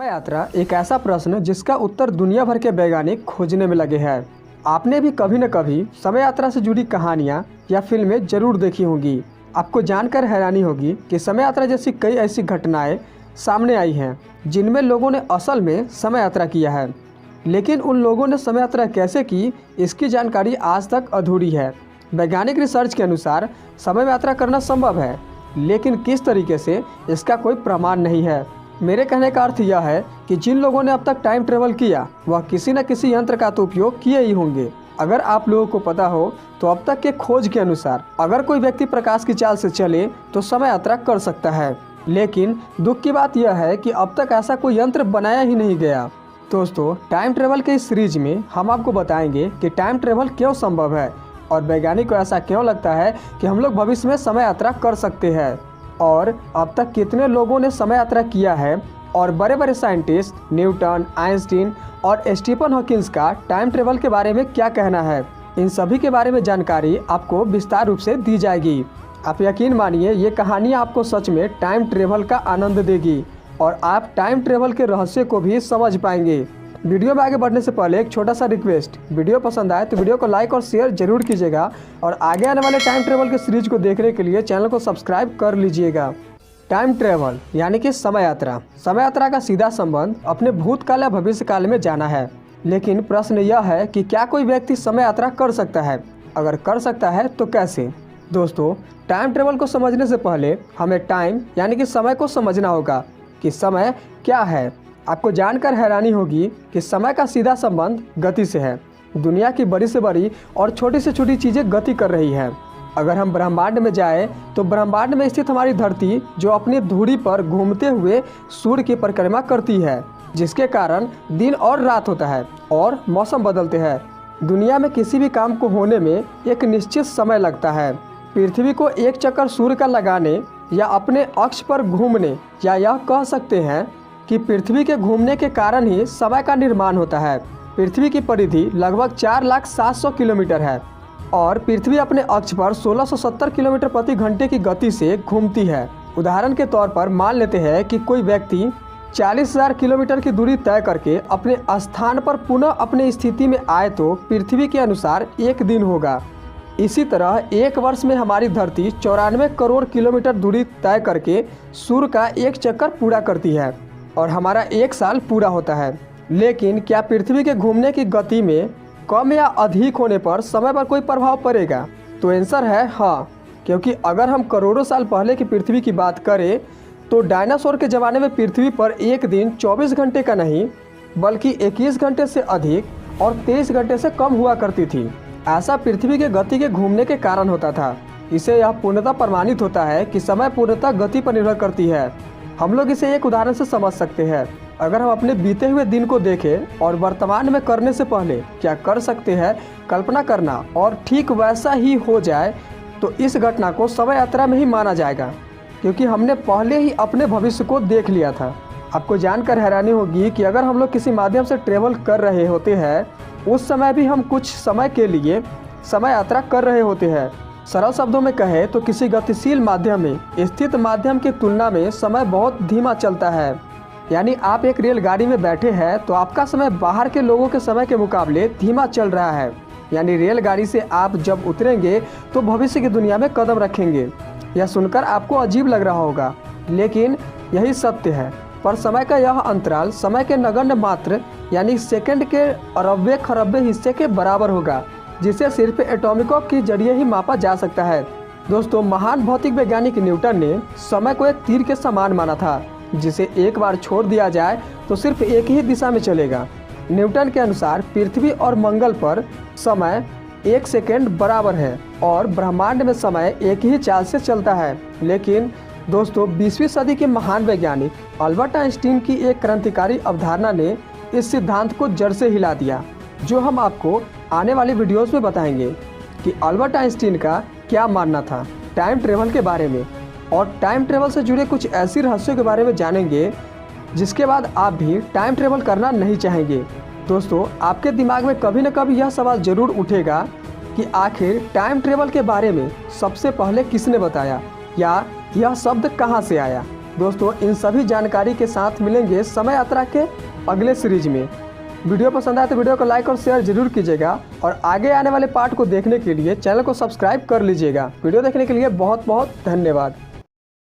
समय यात्रा एक ऐसा प्रश्न जिसका उत्तर दुनिया भर के वैज्ञानिक खोजने में लगे हैं। आपने भी कभी न कभी समय यात्रा से जुड़ी कहानियाँ या फिल्में जरूर देखी होंगी। आपको जानकर हैरानी होगी कि समय यात्रा जैसी कई ऐसी घटनाएं सामने आई हैं जिनमें लोगों ने असल में समय यात्रा किया है, लेकिन उन लोगों ने समय यात्रा कैसे की इसकी जानकारी आज तक अधूरी है। वैज्ञानिक रिसर्च के अनुसार समय यात्रा करना संभव है, लेकिन किस तरीके से इसका कोई प्रमाण नहीं है। मेरे कहने का अर्थ यह है कि जिन लोगों ने अब तक टाइम ट्रेवल किया वह किसी न किसी यंत्र का तो उपयोग किए ही होंगे। अगर आप लोगों को पता हो तो अब तक के खोज के अनुसार अगर कोई व्यक्ति प्रकाश की चाल से चले तो समय यात्रा कर सकता है, लेकिन दुख की बात यह है कि अब तक ऐसा कोई यंत्र बनाया ही नहीं गया। दोस्तों, टाइम ट्रेवल के इस सीरीज में हम आपको बताएंगे कि टाइम ट्रेवल क्यों संभव है और वैज्ञानिक को ऐसा क्यों लगता है कि हम लोग भविष्य में समय यात्रा कर सकते हैं, और अब तक कितने लोगों ने समय यात्रा किया है और बड़े बड़े साइंटिस्ट न्यूटन, आइंस्टीन और स्टीफन हॉकिंस का टाइम ट्रेवल के बारे में क्या कहना है। इन सभी के बारे में जानकारी आपको विस्तार रूप से दी जाएगी। आप यकीन मानिए ये कहानी आपको सच में टाइम ट्रेवल का आनंद देगी और आप टाइम ट्रेवल के रहस्य को भी समझ पाएंगे। वीडियो में आगे बढ़ने से पहले एक छोटा सा रिक्वेस्ट, वीडियो पसंद आए तो वीडियो को लाइक और शेयर जरूर कीजिएगा और आगे आने वाले टाइम ट्रेवल के सीरीज को देखने के लिए चैनल को सब्सक्राइब कर लीजिएगा। टाइम ट्रेवल यानी कि समय यात्रा। समय यात्रा का सीधा संबंध अपने भूतकाल या भविष्य काल में जाना है, लेकिन प्रश्न यह है कि क्या कोई व्यक्ति समय यात्रा कर सकता है? अगर कर सकता है तो कैसे? दोस्तों, टाइम ट्रेवल को समझने से पहले हमें टाइम यानी कि समय को समझना होगा कि समय क्या है। आपको जानकर हैरानी होगी कि समय का सीधा संबंध गति से है। दुनिया की बड़ी से बड़ी और छोटी से छोटी चीज़ें गति कर रही हैं। अगर हम ब्रह्मांड में जाएं तो ब्रह्मांड में स्थित हमारी धरती जो अपनी धुरी पर घूमते हुए सूर्य की परिक्रमा करती है, जिसके कारण दिन और रात होता है और मौसम बदलते हैं। दुनिया में किसी भी काम को होने में एक निश्चित समय लगता है। पृथ्वी को एक चक्कर सूर्य का लगाने या अपने अक्ष पर घूमने, या यह कह सकते हैं कि पृथ्वी के घूमने के कारण ही समय का निर्माण होता है। पृथ्वी की परिधि लगभग 4,07,000 किलोमीटर है और पृथ्वी अपने अक्ष पर 1670 किलोमीटर प्रति घंटे की गति से घूमती है। उदाहरण के तौर पर मान लेते हैं कि कोई व्यक्ति 40,000 किलोमीटर की दूरी तय करके अपने स्थान पर पुनः अपनी स्थिति में आए तो पृथ्वी के अनुसार एक दिन होगा। इसी तरह एक वर्ष में हमारी धरती 94 करोड़ किलोमीटर दूरी तय करके सूर्य का एक चक्कर पूरा करती है और हमारा एक साल पूरा होता है। लेकिन क्या पृथ्वी के घूमने की गति में कम या अधिक होने पर समय पर कोई प्रभाव पड़ेगा? तो आंसर है हाँ, क्योंकि अगर हम करोड़ों साल पहले की पृथ्वी की बात करें तो डायनासोर के ज़माने में पृथ्वी पर एक दिन 24 घंटे का नहीं बल्कि 21 घंटे से अधिक और 23 घंटे से कम हुआ करती थी। ऐसा पृथ्वी के गति के घूमने के कारण होता था। इसे यह पूर्णतः प्रमाणित होता है कि समय पूर्णतः गति पर निर्भर करती है। हम लोग इसे एक उदाहरण से समझ सकते हैं। अगर हम अपने बीते हुए दिन को देखें और वर्तमान में करने से पहले क्या कर सकते हैं कल्पना करना और ठीक वैसा ही हो जाए तो इस घटना को समय यात्रा में ही माना जाएगा, क्योंकि हमने पहले ही अपने भविष्य को देख लिया था। आपको जानकर हैरानी होगी कि अगर हम लोग किसी माध्यम से ट्रेवल कर रहे होते हैं उस समय भी हम कुछ समय के लिए समय यात्रा कर रहे होते हैं। सरल शब्दों में कहें तो किसी गतिशील माध्यम में स्थित माध्यम की तुलना में समय बहुत धीमा चलता है। यानी आप एक रेलगाड़ी में बैठे हैं तो आपका समय बाहर के लोगों के समय के मुकाबले धीमा चल रहा है। यानी रेलगाड़ी से आप जब उतरेंगे तो भविष्य की दुनिया में कदम रखेंगे। यह सुनकर आपको अजीब लग रहा होगा, लेकिन यही सत्य है। पर समय का यह अंतराल समय के नगण्य मात्र यानी सेकंड के अरबे खरबे हिस्से के बराबर होगा, जिसे सिर्फ एटॉमिकों के जरिए ही मापा जा सकता है। दोस्तों, महान भौतिक वैज्ञानिक न्यूटन ने समय को एक तीर के समान माना था, जिसे एक बार छोड़ दिया जाए तो सिर्फ एक ही दिशा में चलेगा। न्यूटन के अनुसार पृथ्वी और मंगल पर समय 1 सेकेंड बराबर है और ब्रह्मांड में समय एक ही चाल से चलता है। लेकिन दोस्तों, 20वीं सदी के महान वैज्ञानिक अल्बर्ट आइंस्टीन की एक क्रांतिकारी अवधारणा ने इस सिद्धांत को जड़ से हिला दिया, जो हम आपको आने वाली वीडियोस में बताएंगे कि अल्बर्ट आइंस्टीन का क्या मानना था टाइम ट्रेवल के बारे में, और टाइम ट्रेवल से जुड़े कुछ ऐसी रहस्यों के बारे में जानेंगे जिसके बाद आप भी टाइम ट्रेवल करना नहीं चाहेंगे। दोस्तों, आपके दिमाग में कभी न कभी यह सवाल जरूर उठेगा कि आखिर टाइम ट्रेवल के बारे में सबसे पहले किसने बताया, या यह शब्द कहां से आया। दोस्तों इन सभी जानकारी के साथ मिलेंगे समय यात्रा के अगले सीरीज में। वीडियो पसंद आए तो वीडियो को लाइक और शेयर जरूर कीजिएगा और आगे आने वाले पार्ट को देखने के लिए चैनल को सब्सक्राइब कर लीजिएगा। वीडियो देखने के लिए बहुत बहुत धन्यवाद।